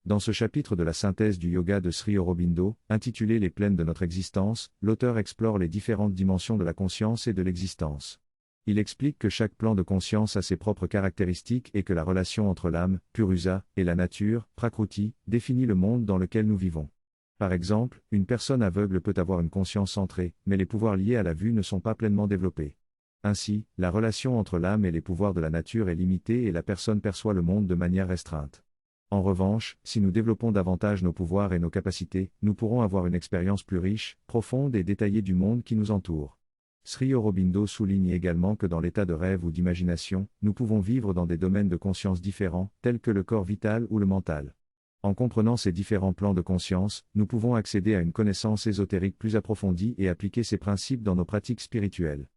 Dans ce chapitre de la synthèse du yoga de Sri Aurobindo, intitulé Les plaines de notre existence, l'auteur explore les différentes dimensions de la conscience et de l'existence. Il explique que chaque plan de conscience a ses propres caractéristiques et que la relation entre l'âme, Purusa, et la nature, Prakruti, définit le monde dans lequel nous vivons. Par exemple, une personne aveugle peut avoir une conscience centrée, mais les pouvoirs liés à la vue ne sont pas pleinement développés. Ainsi, la relation entre l'âme et les pouvoirs de la nature est limitée et la personne perçoit le monde de manière restreinte. En revanche, si nous développons davantage nos pouvoirs et nos capacités, nous pourrons avoir une expérience plus riche, profonde et détaillée du monde qui nous entoure. Sri Aurobindo souligne également que dans l'état de rêve ou d'imagination, nous pouvons vivre dans des domaines de conscience différents, tels que le corps vital ou le mental. En comprenant ces différents plans de conscience, nous pouvons accéder à une connaissance ésotérique plus approfondie et appliquer ces principes dans nos pratiques spirituelles.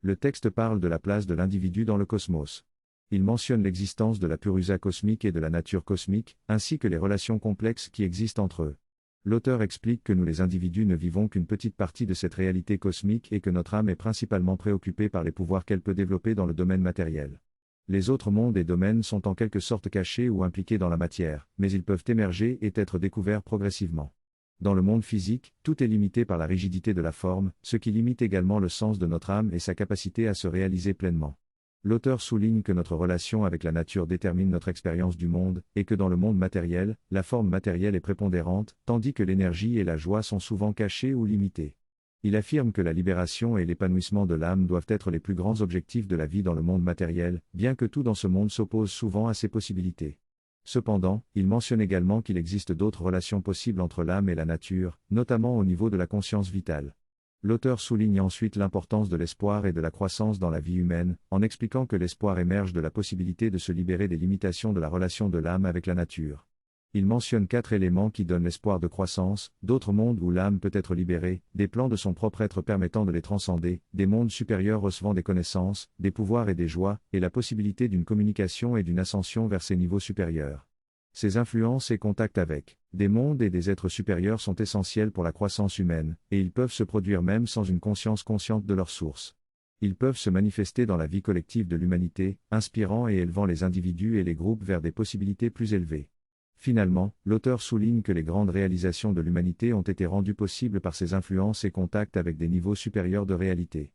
Le texte parle de la place de l'individu dans le cosmos. Il mentionne l'existence de la purusa cosmique et de la nature cosmique, ainsi que les relations complexes qui existent entre eux. L'auteur explique que nous les individus ne vivons qu'une petite partie de cette réalité cosmique et que notre âme est principalement préoccupée par les pouvoirs qu'elle peut développer dans le domaine matériel. Les autres mondes et domaines sont en quelque sorte cachés ou impliqués dans la matière, mais ils peuvent émerger et être découverts progressivement. Dans le monde physique, tout est limité par la rigidité de la forme, ce qui limite également le sens de notre âme et sa capacité à se réaliser pleinement. L'auteur souligne que notre relation avec la nature détermine notre expérience du monde, et que dans le monde matériel, la forme matérielle est prépondérante, tandis que l'énergie et la joie sont souvent cachées ou limitées. Il affirme que la libération et l'épanouissement de l'âme doivent être les plus grands objectifs de la vie dans le monde matériel, bien que tout dans ce monde s'oppose souvent à ces possibilités. Cependant, il mentionne également qu'il existe d'autres relations possibles entre l'âme et la nature, notamment au niveau de la conscience vitale. L'auteur souligne ensuite l'importance de l'espoir et de la croissance dans la vie humaine, en expliquant que l'espoir émerge de la possibilité de se libérer des limitations de la relation de l'âme avec la nature. Il mentionne 4 éléments qui donnent l'espoir de croissance: d'autres mondes où l'âme peut être libérée, des plans de son propre être permettant de les transcender, des mondes supérieurs recevant des connaissances, des pouvoirs et des joies, et la possibilité d'une communication et d'une ascension vers ces niveaux supérieurs. Ces influences et contacts avec des mondes et des êtres supérieurs sont essentiels pour la croissance humaine, et ils peuvent se produire même sans une conscience consciente de leur source. Ils peuvent se manifester dans la vie collective de l'humanité, inspirant et élevant les individus et les groupes vers des possibilités plus élevées. Finalement, l'auteur souligne que les grandes réalisations de l'humanité ont été rendues possibles par ces influences et contacts avec des niveaux supérieurs de réalité.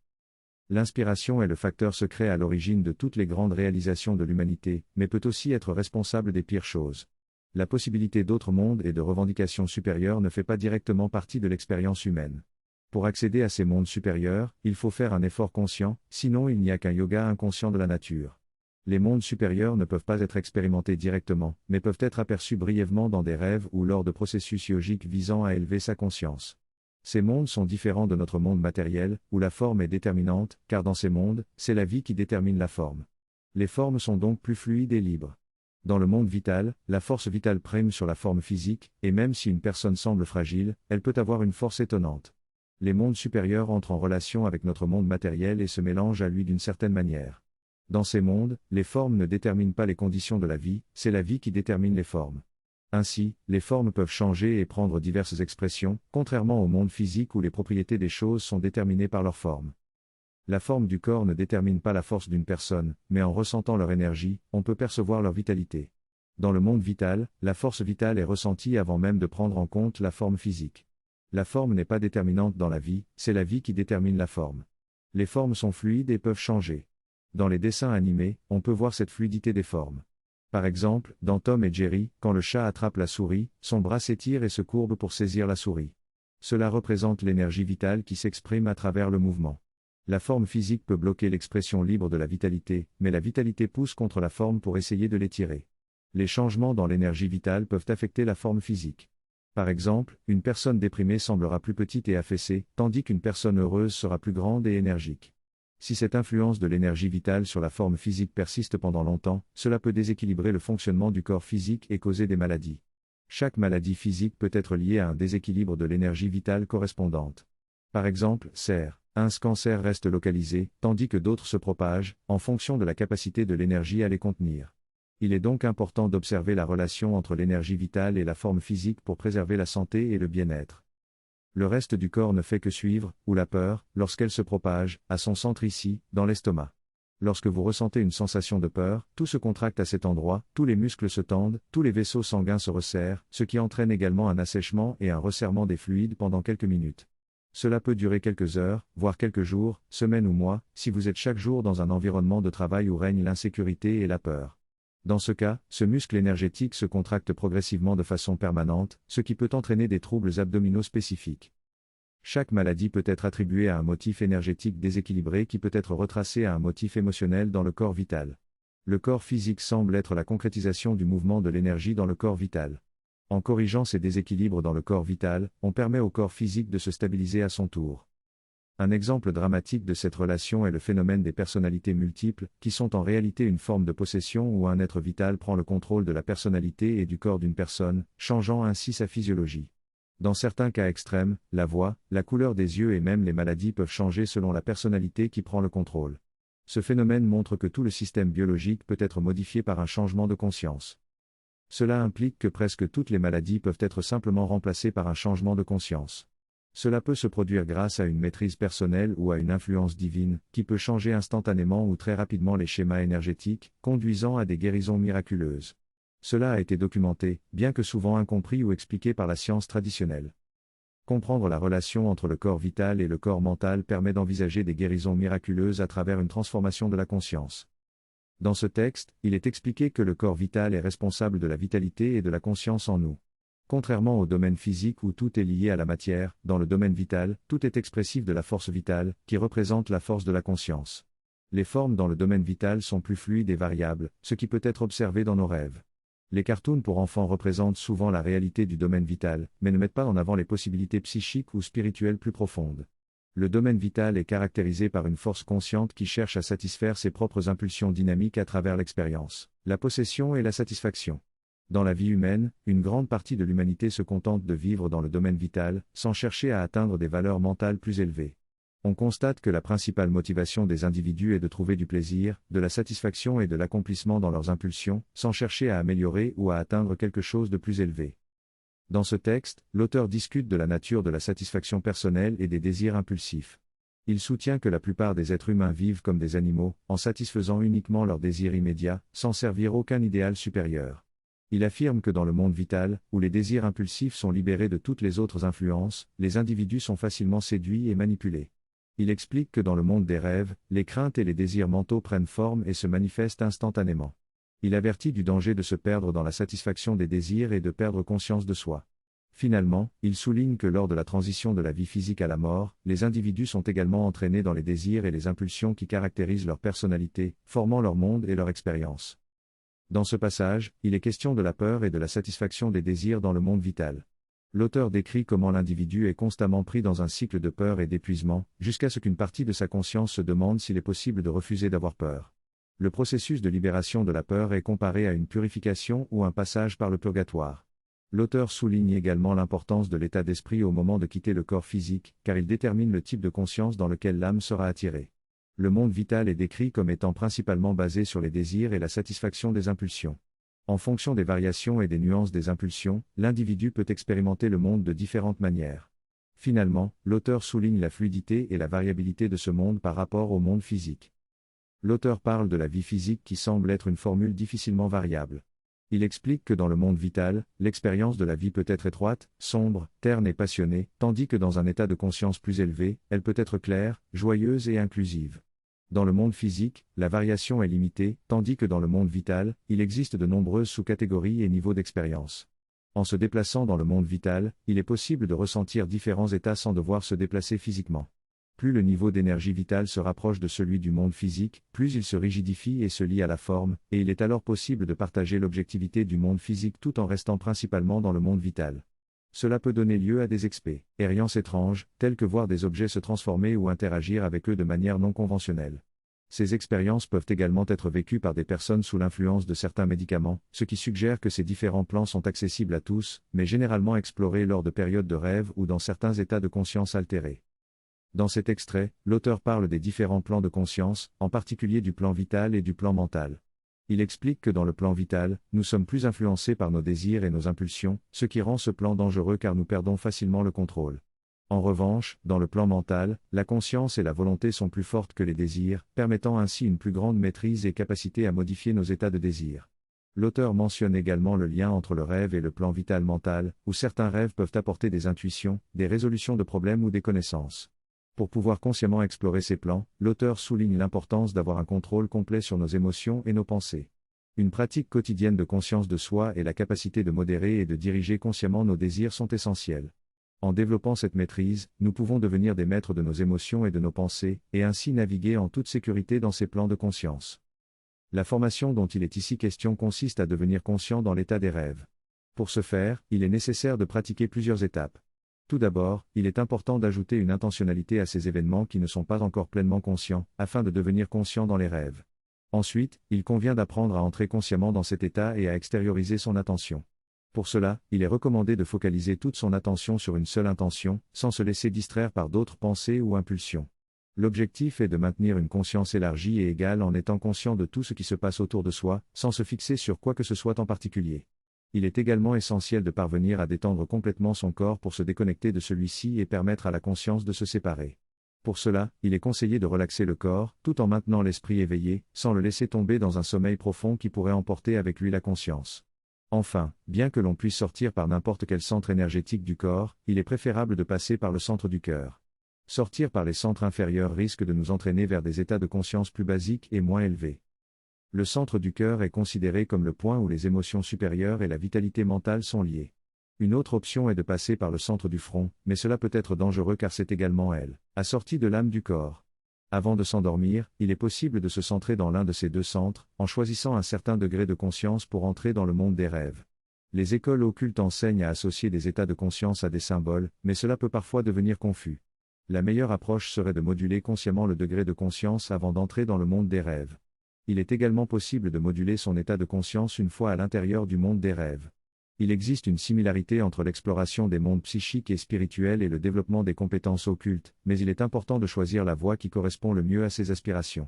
L'inspiration est le facteur secret à l'origine de toutes les grandes réalisations de l'humanité, mais peut aussi être responsable des pires choses. La possibilité d'autres mondes et de revendications supérieures ne fait pas directement partie de l'expérience humaine. Pour accéder à ces mondes supérieurs, il faut faire un effort conscient, sinon il n'y a qu'un yoga inconscient de la nature. Les mondes supérieurs ne peuvent pas être expérimentés directement, mais peuvent être aperçus brièvement dans des rêves ou lors de processus yogiques visant à élever sa conscience. Ces mondes sont différents de notre monde matériel, où la forme est déterminante, car dans ces mondes, c'est la vie qui détermine la forme. Les formes sont donc plus fluides et libres. Dans le monde vital, la force vitale prime sur la forme physique, et même si une personne semble fragile, elle peut avoir une force étonnante. Les mondes supérieurs entrent en relation avec notre monde matériel et se mélangent à lui d'une certaine manière. Dans ces mondes, les formes ne déterminent pas les conditions de la vie, c'est la vie qui détermine les formes. Ainsi, les formes peuvent changer et prendre diverses expressions, contrairement au monde physique où les propriétés des choses sont déterminées par leur forme. La forme du corps ne détermine pas la force d'une personne, mais en ressentant leur énergie, on peut percevoir leur vitalité. Dans le monde vital, la force vitale est ressentie avant même de prendre en compte la forme physique. La forme n'est pas déterminante dans la vie, c'est la vie qui détermine la forme. Les formes sont fluides et peuvent changer. Dans les dessins animés, on peut voir cette fluidité des formes. Par exemple, dans Tom et Jerry, quand le chat attrape la souris, son bras s'étire et se courbe pour saisir la souris. Cela représente l'énergie vitale qui s'exprime à travers le mouvement. La forme physique peut bloquer l'expression libre de la vitalité, mais la vitalité pousse contre la forme pour essayer de l'étirer. Les changements dans l'énergie vitale peuvent affecter la forme physique. Par exemple, une personne déprimée semblera plus petite et affaissée, tandis qu'une personne heureuse sera plus grande et énergique. Si cette influence de l'énergie vitale sur la forme physique persiste pendant longtemps, cela peut déséquilibrer le fonctionnement du corps physique et causer des maladies. Chaque maladie physique peut être liée à un déséquilibre de l'énergie vitale correspondante. Par exemple, un cancer reste localisé, tandis que d'autres se propagent, en fonction de la capacité de l'énergie à les contenir. Il est donc important d'observer la relation entre l'énergie vitale et la forme physique pour préserver la santé et le bien-être. Le reste du corps ne fait que suivre, ou la peur, lorsqu'elle se propage, à son centre ici, dans l'estomac. Lorsque vous ressentez une sensation de peur, tout se contracte à cet endroit, tous les muscles se tendent, tous les vaisseaux sanguins se resserrent, ce qui entraîne également un assèchement et un resserrement des fluides pendant quelques minutes. Cela peut durer quelques heures, voire quelques jours, semaines ou mois, si vous êtes chaque jour dans un environnement de travail où règne l'insécurité et la peur. Dans ce cas, ce muscle énergétique se contracte progressivement de façon permanente, ce qui peut entraîner des troubles abdominaux spécifiques. Chaque maladie peut être attribuée à un motif énergétique déséquilibré qui peut être retracé à un motif émotionnel dans le corps vital. Le corps physique semble être la concrétisation du mouvement de l'énergie dans le corps vital. En corrigeant ces déséquilibres dans le corps vital, on permet au corps physique de se stabiliser à son tour. Un exemple dramatique de cette relation est le phénomène des personnalités multiples, qui sont en réalité une forme de possession où un être vital prend le contrôle de la personnalité et du corps d'une personne, changeant ainsi sa physiologie. Dans certains cas extrêmes, la voix, la couleur des yeux et même les maladies peuvent changer selon la personnalité qui prend le contrôle. Ce phénomène montre que tout le système biologique peut être modifié par un changement de conscience. Cela implique que presque toutes les maladies peuvent être simplement remplacées par un changement de conscience. Cela peut se produire grâce à une maîtrise personnelle ou à une influence divine, qui peut changer instantanément ou très rapidement les schémas énergétiques, conduisant à des guérisons miraculeuses. Cela a été documenté, bien que souvent incompris ou expliqué par la science traditionnelle. Comprendre la relation entre le corps vital et le corps mental permet d'envisager des guérisons miraculeuses à travers une transformation de la conscience. Dans ce texte, il est expliqué que le corps vital est responsable de la vitalité et de la conscience en nous. Contrairement au domaine physique où tout est lié à la matière, dans le domaine vital, tout est expressif de la force vitale, qui représente la force de la conscience. Les formes dans le domaine vital sont plus fluides et variables, ce qui peut être observé dans nos rêves. Les cartoons pour enfants représentent souvent la réalité du domaine vital, mais ne mettent pas en avant les possibilités psychiques ou spirituelles plus profondes. Le domaine vital est caractérisé par une force consciente qui cherche à satisfaire ses propres impulsions dynamiques à travers l'expérience, la possession et la satisfaction. Dans la vie humaine, une grande partie de l'humanité se contente de vivre dans le domaine vital, sans chercher à atteindre des valeurs mentales plus élevées. On constate que la principale motivation des individus est de trouver du plaisir, de la satisfaction et de l'accomplissement dans leurs impulsions, sans chercher à améliorer ou à atteindre quelque chose de plus élevé. Dans ce texte, l'auteur discute de la nature de la satisfaction personnelle et des désirs impulsifs. Il soutient que la plupart des êtres humains vivent comme des animaux, en satisfaisant uniquement leurs désirs immédiats, sans servir aucun idéal supérieur. Il affirme que dans le monde vital, où les désirs impulsifs sont libérés de toutes les autres influences, les individus sont facilement séduits et manipulés. Il explique que dans le monde des rêves, les craintes et les désirs mentaux prennent forme et se manifestent instantanément. Il avertit du danger de se perdre dans la satisfaction des désirs et de perdre conscience de soi. Finalement, il souligne que lors de la transition de la vie physique à la mort, les individus sont également entraînés dans les désirs et les impulsions qui caractérisent leur personnalité, formant leur monde et leur expérience. Dans ce passage, il est question de la peur et de la satisfaction des désirs dans le monde vital. L'auteur décrit comment l'individu est constamment pris dans un cycle de peur et d'épuisement, jusqu'à ce qu'une partie de sa conscience se demande s'il est possible de refuser d'avoir peur. Le processus de libération de la peur est comparé à une purification ou un passage par le purgatoire. L'auteur souligne également l'importance de l'état d'esprit au moment de quitter le corps physique, car il détermine le type de conscience dans lequel l'âme sera attirée. Le monde vital est décrit comme étant principalement basé sur les désirs et la satisfaction des impulsions. En fonction des variations et des nuances des impulsions, l'individu peut expérimenter le monde de différentes manières. Finalement, l'auteur souligne la fluidité et la variabilité de ce monde par rapport au monde physique. L'auteur parle de la vie physique qui semble être une formule difficilement variable. Il explique que dans le monde vital, l'expérience de la vie peut être étroite, sombre, terne et passionnée, tandis que dans un état de conscience plus élevé, elle peut être claire, joyeuse et inclusive. Dans le monde physique, la variation est limitée, tandis que dans le monde vital, il existe de nombreuses sous-catégories et niveaux d'expérience. En se déplaçant dans le monde vital, il est possible de ressentir différents états sans devoir se déplacer physiquement. Plus le niveau d'énergie vitale se rapproche de celui du monde physique, plus il se rigidifie et se lie à la forme, et il est alors possible de partager l'objectivité du monde physique tout en restant principalement dans le monde vital. Cela peut donner lieu à des expériences étranges, telles que voir des objets se transformer ou interagir avec eux de manière non conventionnelle. Ces expériences peuvent également être vécues par des personnes sous l'influence de certains médicaments, ce qui suggère que ces différents plans sont accessibles à tous, mais généralement explorés lors de périodes de rêve ou dans certains états de conscience altérés. Dans cet extrait, l'auteur parle des différents plans de conscience, en particulier du plan vital et du plan mental. Il explique que dans le plan vital, nous sommes plus influencés par nos désirs et nos impulsions, ce qui rend ce plan dangereux car nous perdons facilement le contrôle. En revanche, dans le plan mental, la conscience et la volonté sont plus fortes que les désirs, permettant ainsi une plus grande maîtrise et capacité à modifier nos états de désir. L'auteur mentionne également le lien entre le rêve et le plan vital mental, où certains rêves peuvent apporter des intuitions, des résolutions de problèmes ou des connaissances. Pour pouvoir consciemment explorer ces plans, l'auteur souligne l'importance d'avoir un contrôle complet sur nos émotions et nos pensées. Une pratique quotidienne de conscience de soi et la capacité de modérer et de diriger consciemment nos désirs sont essentielles. En développant cette maîtrise, nous pouvons devenir des maîtres de nos émotions et de nos pensées, et ainsi naviguer en toute sécurité dans ces plans de conscience. La formation dont il est ici question consiste à devenir conscient dans l'état des rêves. Pour ce faire, il est nécessaire de pratiquer plusieurs étapes. Tout d'abord, il est important d'ajouter une intentionnalité à ces événements qui ne sont pas encore pleinement conscients, afin de devenir conscient dans les rêves. Ensuite, il convient d'apprendre à entrer consciemment dans cet état et à extérioriser son attention. Pour cela, il est recommandé de focaliser toute son attention sur une seule intention, sans se laisser distraire par d'autres pensées ou impulsions. L'objectif est de maintenir une conscience élargie et égale en étant conscient de tout ce qui se passe autour de soi, sans se fixer sur quoi que ce soit en particulier. Il est également essentiel de parvenir à détendre complètement son corps pour se déconnecter de celui-ci et permettre à la conscience de se séparer. Pour cela, il est conseillé de relaxer le corps, tout en maintenant l'esprit éveillé, sans le laisser tomber dans un sommeil profond qui pourrait emporter avec lui la conscience. Enfin, bien que l'on puisse sortir par n'importe quel centre énergétique du corps, il est préférable de passer par le centre du cœur. Sortir par les centres inférieurs risque de nous entraîner vers des états de conscience plus basiques et moins élevés. Le centre du cœur est considéré comme le point où les émotions supérieures et la vitalité mentale sont liées. Une autre option est de passer par le centre du front, mais cela peut être dangereux car c'est également assorti de l'âme du corps. Avant de s'endormir, il est possible de se centrer dans l'un de ces deux centres, en choisissant un certain degré de conscience pour entrer dans le monde des rêves. Les écoles occultes enseignent à associer des états de conscience à des symboles, mais cela peut parfois devenir confus. La meilleure approche serait de moduler consciemment le degré de conscience avant d'entrer dans le monde des rêves. Il est également possible de moduler son état de conscience une fois à l'intérieur du monde des rêves. Il existe une similarité entre l'exploration des mondes psychiques et spirituels et le développement des compétences occultes, mais il est important de choisir la voie qui correspond le mieux à ses aspirations.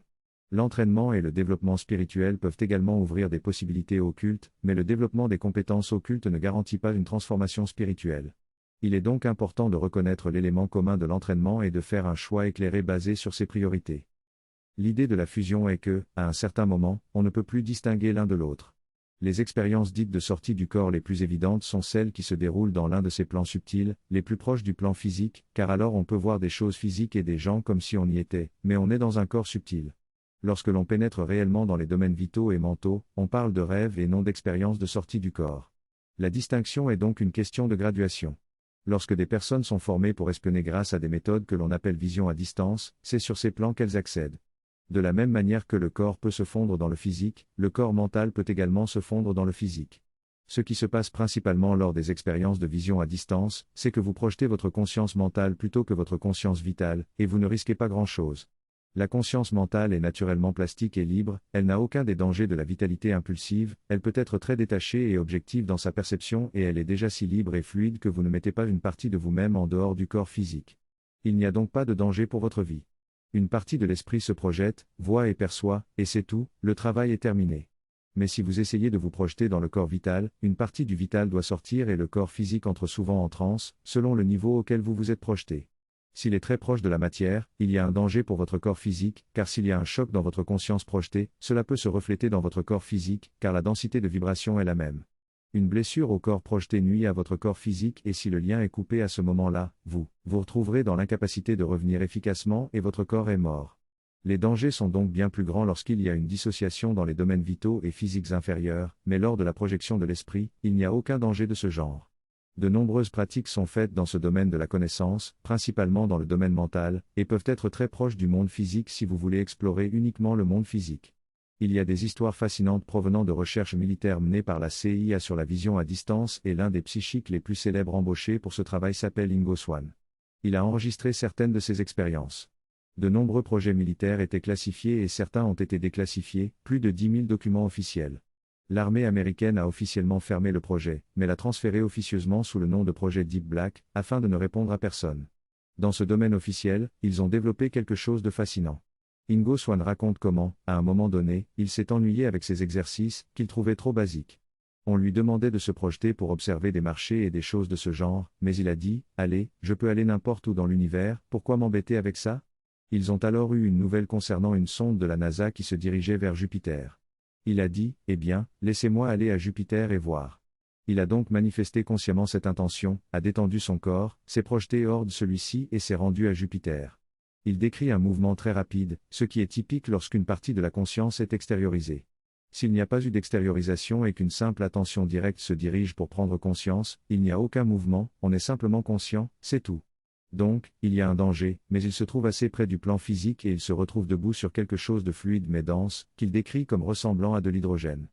L'entraînement et le développement spirituel peuvent également ouvrir des possibilités occultes, mais le développement des compétences occultes ne garantit pas une transformation spirituelle. Il est donc important de reconnaître l'élément commun de l'entraînement et de faire un choix éclairé basé sur ses priorités. L'idée de la fusion est que, à un certain moment, on ne peut plus distinguer l'un de l'autre. Les expériences dites de sortie du corps les plus évidentes sont celles qui se déroulent dans l'un de ces plans subtils, les plus proches du plan physique, car alors on peut voir des choses physiques et des gens comme si on y était, mais on est dans un corps subtil. Lorsque l'on pénètre réellement dans les domaines vitaux et mentaux, on parle de rêve et non d'expérience de sortie du corps. La distinction est donc une question de graduation. Lorsque des personnes sont formées pour espionner grâce à des méthodes que l'on appelle vision à distance, c'est sur ces plans qu'elles accèdent. De la même manière que le corps peut se fondre dans le physique, le corps mental peut également se fondre dans le physique. Ce qui se passe principalement lors des expériences de vision à distance, c'est que vous projetez votre conscience mentale plutôt que votre conscience vitale, et vous ne risquez pas grand-chose. La conscience mentale est naturellement plastique et libre, elle n'a aucun des dangers de la vitalité impulsive, elle peut être très détachée et objective dans sa perception et elle est déjà si libre et fluide que vous ne mettez pas une partie de vous-même en dehors du corps physique. Il n'y a donc pas de danger pour votre vie. Une partie de l'esprit se projette, voit et perçoit, et c'est tout, le travail est terminé. Mais si vous essayez de vous projeter dans le corps vital, une partie du vital doit sortir et le corps physique entre souvent en transe, selon le niveau auquel vous vous êtes projeté. S'il est très proche de la matière, il y a un danger pour votre corps physique, car s'il y a un choc dans votre conscience projetée, cela peut se refléter dans votre corps physique, car la densité de vibration est la même. Une blessure au corps projeté nuit à votre corps physique et si le lien est coupé à ce moment-là, vous retrouverez dans l'incapacité de revenir efficacement et votre corps est mort. Les dangers sont donc bien plus grands lorsqu'il y a une dissociation dans les domaines vitaux et physiques inférieurs, mais lors de la projection de l'esprit, il n'y a aucun danger de ce genre. De nombreuses pratiques sont faites dans ce domaine de la connaissance, principalement dans le domaine mental, et peuvent être très proches du monde physique si vous voulez explorer uniquement le monde physique. Il y a des histoires fascinantes provenant de recherches militaires menées par la CIA sur la vision à distance et l'un des psychiques les plus célèbres embauchés pour ce travail s'appelle Ingo Swann. Il a enregistré certaines de ces expériences. De nombreux projets militaires étaient classifiés et certains ont été déclassifiés, plus de 10 000 documents officiels. L'armée américaine a officiellement fermé le projet, mais l'a transféré officieusement sous le nom de projet Deep Black, afin de ne répondre à personne. Dans ce domaine officiel, ils ont développé quelque chose de fascinant. Ingo Swann raconte comment, à un moment donné, il s'est ennuyé avec ses exercices, qu'il trouvait trop basiques. On lui demandait de se projeter pour observer des marchés et des choses de ce genre, mais il a dit, allez, je peux aller n'importe où dans l'univers, pourquoi m'embêter avec ça? Ils ont alors eu une nouvelle concernant une sonde de la NASA qui se dirigeait vers Jupiter. Il a dit, eh bien, laissez-moi aller à Jupiter et voir. Il a donc manifesté consciemment cette intention, a détendu son corps, s'est projeté hors de celui-ci et s'est rendu à Jupiter. Il décrit un mouvement très rapide, ce qui est typique lorsqu'une partie de la conscience est extériorisée. S'il n'y a pas eu d'extériorisation et qu'une simple attention directe se dirige pour prendre conscience, il n'y a aucun mouvement, on est simplement conscient, c'est tout. Donc, il y a un danger, mais il se trouve assez près du plan physique et il se retrouve debout sur quelque chose de fluide mais dense, qu'il décrit comme ressemblant à de l'hydrogène.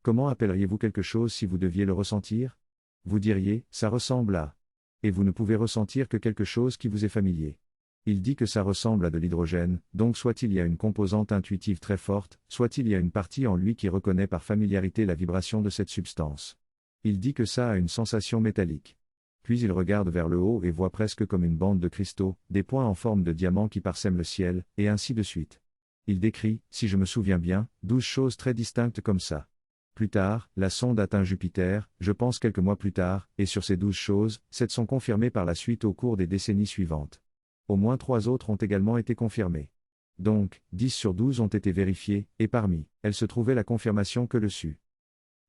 Comment appelleriez-vous quelque chose si vous deviez le ressentir? Vous diriez, ça ressemble à. Et vous ne pouvez ressentir que quelque chose qui vous est familier. Il dit que ça ressemble à de l'hydrogène, donc soit il y a une composante intuitive très forte, soit il y a une partie en lui qui reconnaît par familiarité la vibration de cette substance. Il dit que ça a une sensation métallique. Puis il regarde vers le haut et voit presque comme une bande de cristaux, des points en forme de diamant qui parsèment le ciel, et ainsi de suite. Il décrit, si je me souviens bien, 12 choses très distinctes comme ça. Plus tard, la sonde atteint Jupiter, je pense quelques mois plus tard, et sur ces 12 choses, 7 sont confirmées par la suite au cours des décennies suivantes. Au moins 3 autres ont également été confirmées. Donc, 10 sur 12 ont été vérifiées, et parmi elles se trouvait la confirmation que le su.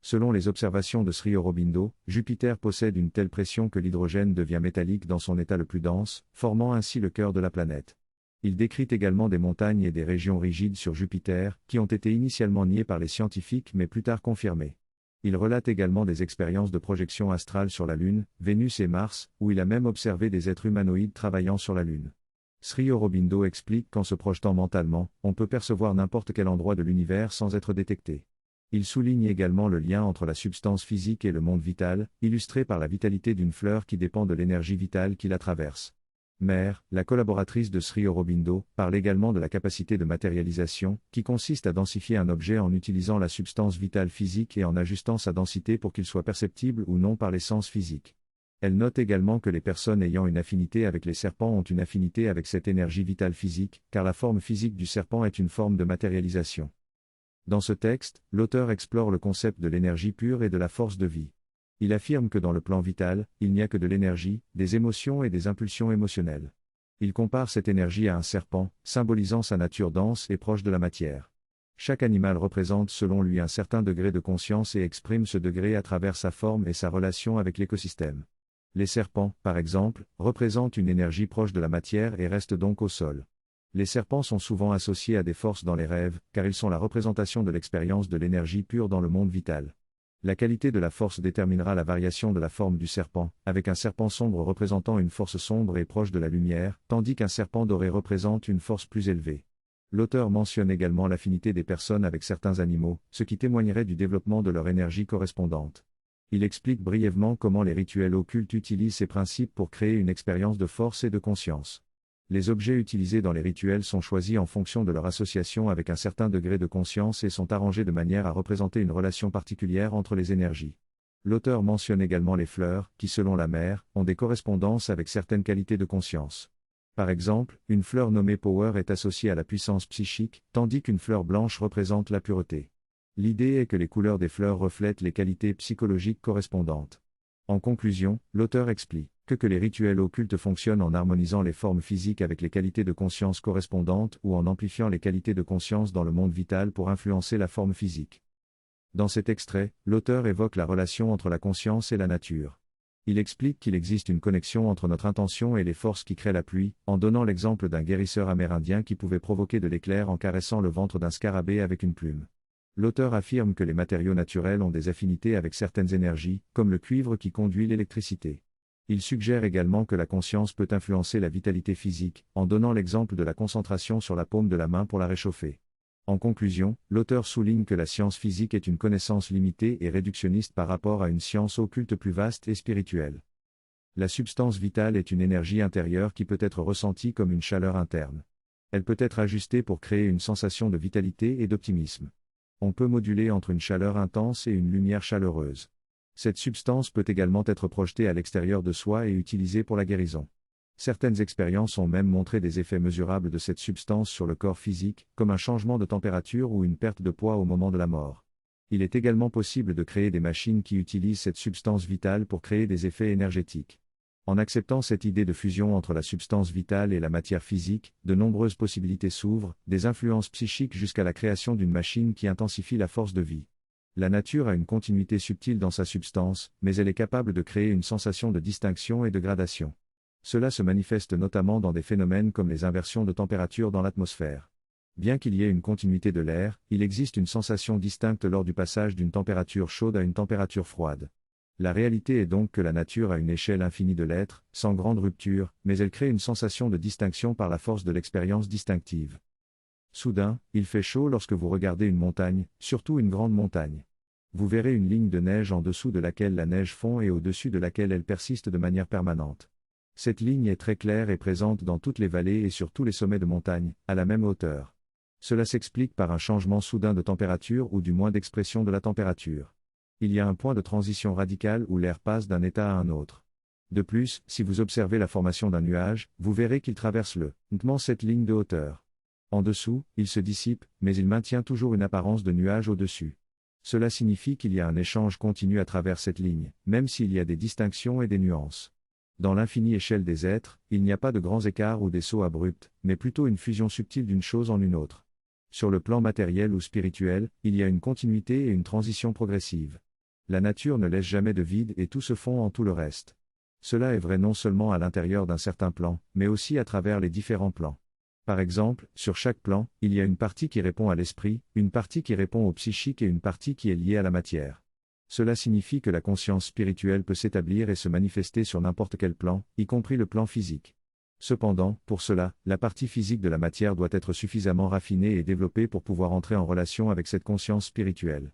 Selon les observations de Sri Aurobindo, Jupiter possède une telle pression que l'hydrogène devient métallique dans son état le plus dense, formant ainsi le cœur de la planète. Il décrit également des montagnes et des régions rigides sur Jupiter, qui ont été initialement niées par les scientifiques mais plus tard confirmées. Il relate également des expériences de projection astrale sur la Lune, Vénus et Mars, où il a même observé des êtres humanoïdes travaillant sur la Lune. Sri Aurobindo explique qu'en se projetant mentalement, on peut percevoir n'importe quel endroit de l'univers sans être détecté. Il souligne également le lien entre la substance physique et le monde vital, illustré par la vitalité d'une fleur qui dépend de l'énergie vitale qui la traverse. Mère, la collaboratrice de Sri Aurobindo, parle également de la capacité de matérialisation, qui consiste à densifier un objet en utilisant la substance vitale physique et en ajustant sa densité pour qu'il soit perceptible ou non par les sens physiques. Elle note également que les personnes ayant une affinité avec les serpents ont une affinité avec cette énergie vitale physique, car la forme physique du serpent est une forme de matérialisation. Dans ce texte, l'auteur explore le concept de l'énergie pure et de la force de vie. Il affirme que dans le plan vital, il n'y a que de l'énergie, des émotions et des impulsions émotionnelles. Il compare cette énergie à un serpent, symbolisant sa nature dense et proche de la matière. Chaque animal représente selon lui un certain degré de conscience et exprime ce degré à travers sa forme et sa relation avec l'écosystème. Les serpents, par exemple, représentent une énergie proche de la matière et restent donc au sol. Les serpents sont souvent associés à des forces dans les rêves, car ils sont la représentation de l'expérience de l'énergie pure dans le monde vital. La qualité de la force déterminera la variation de la forme du serpent, avec un serpent sombre représentant une force sombre et proche de la lumière, tandis qu'un serpent doré représente une force plus élevée. L'auteur mentionne également l'affinité des personnes avec certains animaux, ce qui témoignerait du développement de leur énergie correspondante. Il explique brièvement comment les rituels occultes utilisent ces principes pour créer une expérience de force et de conscience. Les objets utilisés dans les rituels sont choisis en fonction de leur association avec un certain degré de conscience et sont arrangés de manière à représenter une relation particulière entre les énergies. L'auteur mentionne également les fleurs, qui selon la mère, ont des correspondances avec certaines qualités de conscience. Par exemple, une fleur nommée Power est associée à la puissance psychique, tandis qu'une fleur blanche représente la pureté. L'idée est que les couleurs des fleurs reflètent les qualités psychologiques correspondantes. En conclusion, l'auteur explique que les rituels occultes fonctionnent en harmonisant les formes physiques avec les qualités de conscience correspondantes ou en amplifiant les qualités de conscience dans le monde vital pour influencer la forme physique. Dans cet extrait, l'auteur évoque la relation entre la conscience et la nature. Il explique qu'il existe une connexion entre notre intention et les forces qui créent la pluie, en donnant l'exemple d'un guérisseur amérindien qui pouvait provoquer de l'éclair en caressant le ventre d'un scarabée avec une plume. L'auteur affirme que les matériaux naturels ont des affinités avec certaines énergies, comme le cuivre qui conduit l'électricité. Il suggère également que la conscience peut influencer la vitalité physique, en donnant l'exemple de la concentration sur la paume de la main pour la réchauffer. En conclusion, l'auteur souligne que la science physique est une connaissance limitée et réductionniste par rapport à une science occulte plus vaste et spirituelle. La substance vitale est une énergie intérieure qui peut être ressentie comme une chaleur interne. Elle peut être ajustée pour créer une sensation de vitalité et d'optimisme. On peut moduler entre une chaleur intense et une lumière chaleureuse. Cette substance peut également être projetée à l'extérieur de soi et utilisée pour la guérison. Certaines expériences ont même montré des effets mesurables de cette substance sur le corps physique, comme un changement de température ou une perte de poids au moment de la mort. Il est également possible de créer des machines qui utilisent cette substance vitale pour créer des effets énergétiques. En acceptant cette idée de fusion entre la substance vitale et la matière physique, de nombreuses possibilités s'ouvrent, des influences psychiques jusqu'à la création d'une machine qui intensifie la force de vie. La nature a une continuité subtile dans sa substance, mais elle est capable de créer une sensation de distinction et de gradation. Cela se manifeste notamment dans des phénomènes comme les inversions de température dans l'atmosphère. Bien qu'il y ait une continuité de l'air, il existe une sensation distincte lors du passage d'une température chaude à une température froide. La réalité est donc que la nature a une échelle infinie de l'être, sans grande rupture, mais elle crée une sensation de distinction par la force de l'expérience distinctive. Soudain, il fait chaud lorsque vous regardez une montagne, surtout une grande montagne. Vous verrez une ligne de neige en dessous de laquelle la neige fond et au-dessus de laquelle elle persiste de manière permanente. Cette ligne est très claire et présente dans toutes les vallées et sur tous les sommets de montagne, à la même hauteur. Cela s'explique par un changement soudain de température ou du moins d'expression de la température. Il y a un point de transition radical où l'air passe d'un état à un autre. De plus, si vous observez la formation d'un nuage, vous verrez qu'il traverse uniquement cette ligne de hauteur. En dessous, il se dissipe, mais il maintient toujours une apparence de nuage au-dessus. Cela signifie qu'il y a un échange continu à travers cette ligne, même s'il y a des distinctions et des nuances. Dans l'infinie échelle des êtres, il n'y a pas de grands écarts ou des sauts abrupts, mais plutôt une fusion subtile d'une chose en une autre. Sur le plan matériel ou spirituel, il y a une continuité et une transition progressive. La nature ne laisse jamais de vide et tout se fond en tout le reste. Cela est vrai non seulement à l'intérieur d'un certain plan, mais aussi à travers les différents plans. Par exemple, sur chaque plan, il y a une partie qui répond à l'esprit, une partie qui répond au psychique et une partie qui est liée à la matière. Cela signifie que la conscience spirituelle peut s'établir et se manifester sur n'importe quel plan, y compris le plan physique. Cependant, pour cela, la partie physique de la matière doit être suffisamment raffinée et développée pour pouvoir entrer en relation avec cette conscience spirituelle.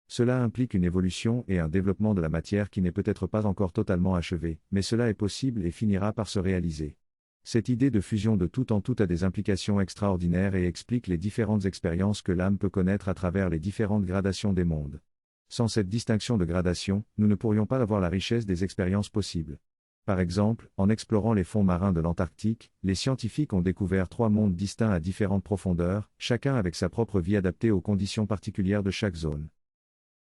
Cela implique une évolution et un développement de la matière qui n'est peut-être pas encore totalement achevé, mais cela est possible et finira par se réaliser. Cette idée de fusion de tout en tout a des implications extraordinaires et explique les différentes expériences que l'âme peut connaître à travers les différentes gradations des mondes. Sans cette distinction de gradation, nous ne pourrions pas avoir la richesse des expériences possibles. Par exemple, en explorant les fonds marins de l'Antarctique, les scientifiques ont découvert 3 mondes distincts à différentes profondeurs, chacun avec sa propre vie adaptée aux conditions particulières de chaque zone.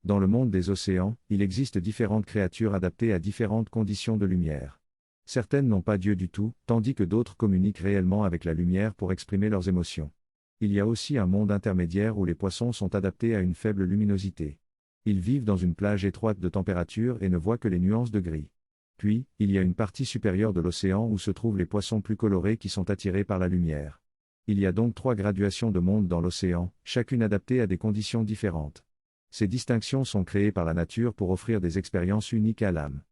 Dans le monde des océans, il existe différentes créatures adaptées à différentes conditions de lumière. Certaines n'ont pas Dieu du tout, tandis que d'autres communiquent réellement avec la lumière pour exprimer leurs émotions. Il y a aussi un monde intermédiaire où les poissons sont adaptés à une faible luminosité. Ils vivent dans une plage étroite de température et ne voient que les nuances de gris. Puis, il y a une partie supérieure de l'océan où se trouvent les poissons plus colorés qui sont attirés par la lumière. Il y a donc 3 graduations de mondes dans l'océan, chacune adaptée à des conditions différentes. Ces distinctions sont créées par la nature pour offrir des expériences uniques à l'âme.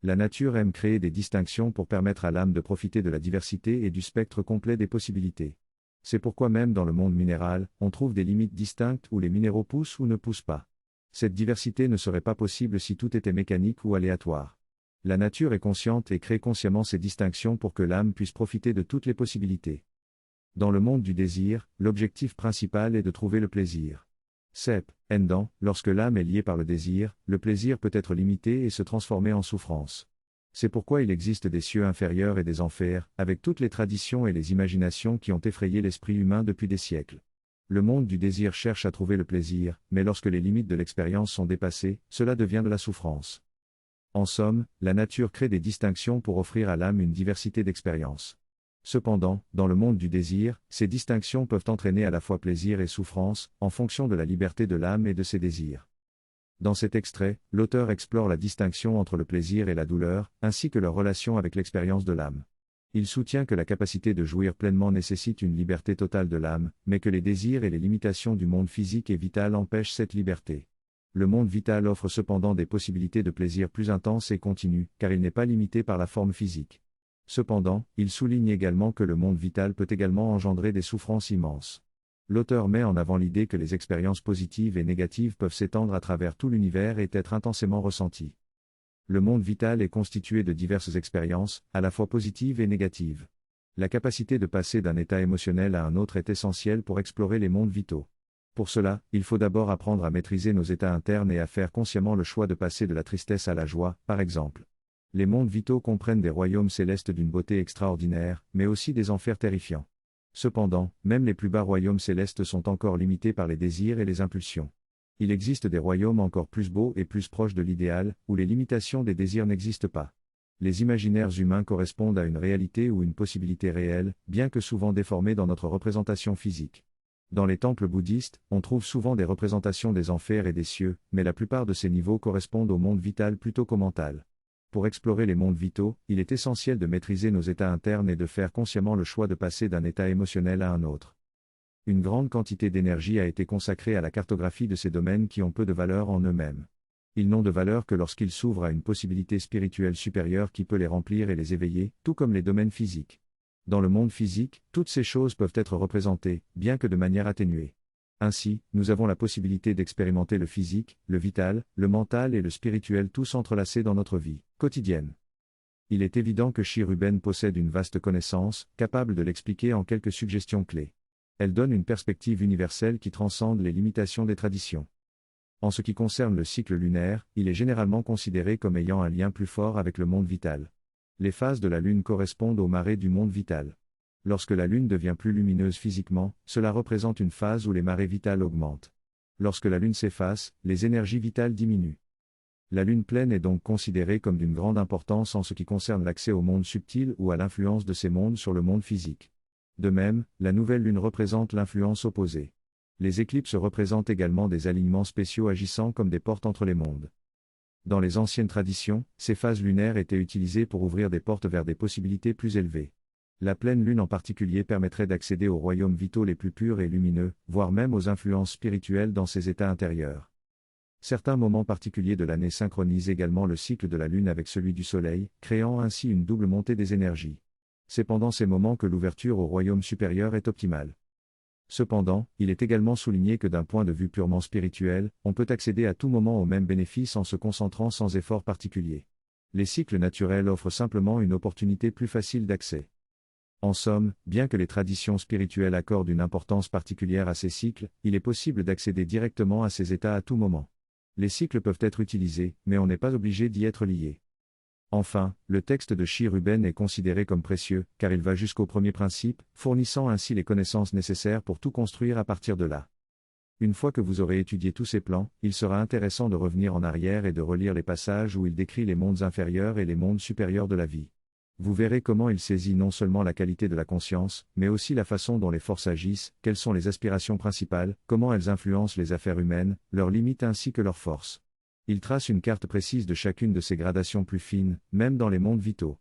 La nature aime créer des distinctions pour permettre à l'âme de profiter de la diversité et du spectre complet des possibilités. C'est pourquoi même dans le monde minéral, on trouve des limites distinctes où les minéraux poussent ou ne poussent pas. Cette diversité ne serait pas possible si tout était mécanique ou aléatoire. La nature est consciente et crée consciemment ces distinctions pour que l'âme puisse profiter de toutes les possibilités. Dans le monde du désir, l'objectif principal est de trouver le plaisir. Cependant, lorsque l'âme est liée par le désir, le plaisir peut être limité et se transformer en souffrance. C'est pourquoi il existe des cieux inférieurs et des enfers, avec toutes les traditions et les imaginations qui ont effrayé l'esprit humain depuis des siècles. Le monde du désir cherche à trouver le plaisir, mais lorsque les limites de l'expérience sont dépassées, cela devient de la souffrance. En somme, la nature crée des distinctions pour offrir à l'âme une diversité d'expériences. Cependant, dans le monde du désir, ces distinctions peuvent entraîner à la fois plaisir et souffrance, en fonction de la liberté de l'âme et de ses désirs. Dans cet extrait, l'auteur explore la distinction entre le plaisir et la douleur, ainsi que leur relation avec l'expérience de l'âme. Il soutient que la capacité de jouir pleinement nécessite une liberté totale de l'âme, mais que les désirs et les limitations du monde physique et vital empêchent cette liberté. Le monde vital offre cependant des possibilités de plaisir plus intenses et continues, car il n'est pas limité par la forme physique. Cependant, il souligne également que le monde vital peut également engendrer des souffrances immenses. L'auteur met en avant l'idée que les expériences positives et négatives peuvent s'étendre à travers tout l'univers et être intensément ressenties. Le monde vital est constitué de diverses expériences, à la fois positives et négatives. La capacité de passer d'un état émotionnel à un autre est essentielle pour explorer les mondes vitaux. Pour cela, il faut d'abord apprendre à maîtriser nos états internes et à faire consciemment le choix de passer de la tristesse à la joie, par exemple. Les mondes vitaux comprennent des royaumes célestes d'une beauté extraordinaire, mais aussi des enfers terrifiants. Cependant, même les plus bas royaumes célestes sont encore limités par les désirs et les impulsions. Il existe des royaumes encore plus beaux et plus proches de l'idéal, où les limitations des désirs n'existent pas. Les imaginaires humains correspondent à une réalité ou une possibilité réelle, bien que souvent déformée dans notre représentation physique. Dans les temples bouddhistes, on trouve souvent des représentations des enfers et des cieux, mais la plupart de ces niveaux correspondent au monde vital plutôt qu'au mental. Pour explorer les mondes vitaux, il est essentiel de maîtriser nos états internes et de faire consciemment le choix de passer d'un état émotionnel à un autre. Une grande quantité d'énergie a été consacrée à la cartographie de ces domaines qui ont peu de valeur en eux-mêmes. Ils n'ont de valeur que lorsqu'ils s'ouvrent à une possibilité spirituelle supérieure qui peut les remplir et les éveiller, tout comme les domaines physiques. Dans le monde physique, toutes ces choses peuvent être représentées, bien que de manière atténuée. Ainsi, nous avons la possibilité d'expérimenter le physique, le vital, le mental et le spirituel tous entrelacés dans notre vie quotidienne. Il est évident que Shirubén possède une vaste connaissance, capable de l'expliquer en quelques suggestions clés. Elle donne une perspective universelle qui transcende les limitations des traditions. En ce qui concerne le cycle lunaire, il est généralement considéré comme ayant un lien plus fort avec le monde vital. Les phases de la Lune correspondent aux marées du monde vital. Lorsque la Lune devient plus lumineuse physiquement, cela représente une phase où les marées vitales augmentent. Lorsque la Lune s'efface, les énergies vitales diminuent. La Lune pleine est donc considérée comme d'une grande importance en ce qui concerne l'accès au monde subtil ou à l'influence de ces mondes sur le monde physique. De même, la nouvelle Lune représente l'influence opposée. Les éclipses représentent également des alignements spéciaux agissant comme des portes entre les mondes. Dans les anciennes traditions, ces phases lunaires étaient utilisées pour ouvrir des portes vers des possibilités plus élevées. La pleine lune en particulier permettrait d'accéder aux royaumes vitaux les plus purs et lumineux, voire même aux influences spirituelles dans ces états intérieurs. Certains moments particuliers de l'année synchronisent également le cycle de la lune avec celui du soleil, créant ainsi une double montée des énergies. C'est pendant ces moments que l'ouverture au royaume supérieur est optimale. Cependant, il est également souligné que d'un point de vue purement spirituel, on peut accéder à tout moment aux mêmes bénéfices en se concentrant sans effort particulier. Les cycles naturels offrent simplement une opportunité plus facile d'accès. En somme, bien que les traditions spirituelles accordent une importance particulière à ces cycles, il est possible d'accéder directement à ces états à tout moment. Les cycles peuvent être utilisés, mais on n'est pas obligé d'y être lié. Enfin, le texte de Shirubén est considéré comme précieux, car il va jusqu'au premier principe, fournissant ainsi les connaissances nécessaires pour tout construire à partir de là. Une fois que vous aurez étudié tous ces plans, il sera intéressant de revenir en arrière et de relire les passages où il décrit les mondes inférieurs et les mondes supérieurs de la vie. Vous verrez comment il saisit non seulement la qualité de la conscience, mais aussi la façon dont les forces agissent, quelles sont les aspirations principales, comment elles influencent les affaires humaines, leurs limites ainsi que leurs forces. Il trace une carte précise de chacune de ces gradations plus fines, même dans les mondes vitaux.